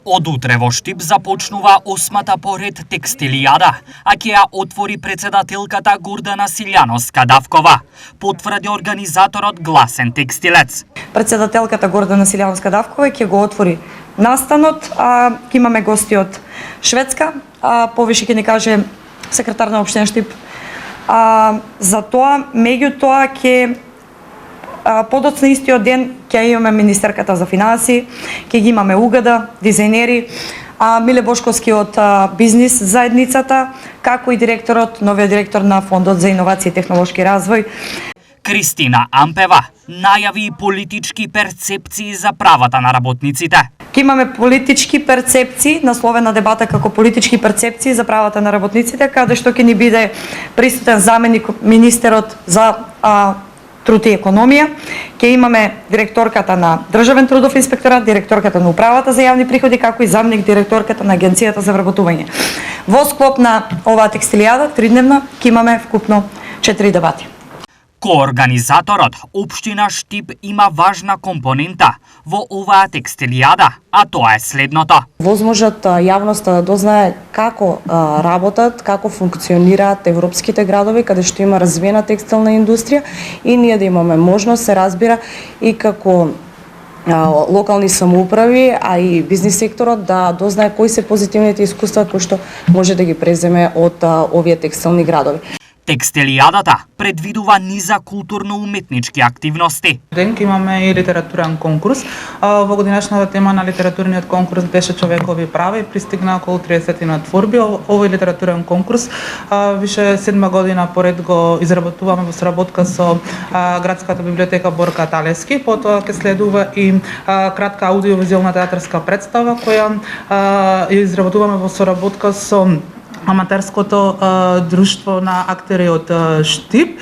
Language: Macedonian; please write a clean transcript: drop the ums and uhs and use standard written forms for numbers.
Од утре во Штип започнува 8-та поред текстилијада, а ќе ја отвори председателката Гордана Силјановска-Давкова, потврди организаторот Гласен текстилец. Председателката Гордана Силјановска-Давкова ќе го отвори настанот, ќе имаме гости од Шведска, повише ќе ни каже секретар на општина Штип. За тоа, меѓутоа ќе подоцна истиот ден ќе имаме министерката за финансии, ќе ги имаме УГД, дизајнери, Миле Бошковски од бизнис заедницата, како и директорот, новиот директор на Фондот за иновации и технолошки развој. Кристина Ампева најави и политички перцепции за правата на работниците. Ќе имаме политички перцепции, насловена дебата како политички перцепции за правата на работниците, каде што ќе ни биде присутен заменик министерот за труд и економија, ќе имаме директорката на Државен трудов инспекторат, директорката на управата за јавни приходи, како и заменик директорката на Агенцијата за вработување. Во склоп на оваа текстилијада, 3-дневна, ќе имаме вкупно 4 дебати. Коорганизаторот, општина Штип, има важна компонента во оваа текстилијада, а тоа е следното. Возможат јавноста да дознае како работат, како функционираат европските градови, каде што има развиена текстилна индустрија и ние да имаме можност, се разбира, и како локални самоуправи, а и бизнис секторот да дознае кои се позитивните искуства кои што може да ги преземе од овие текстилни градови. Текстилијадата предвидува низа културно-уметнички активности. Денк имаме и литературен конкурс. Во годинашната тема на литературниот конкурс беше човекови права и пристигна околу 30 творби. Овој литературен конкурс више 7 година поред го изработуваме во соработка со градската библиотека Борка Талевски. Потоа ќе следува и кратка аудиовизуелна театарска представа која ја изработуваме во соработка со аматерското друштво на актери од Штип.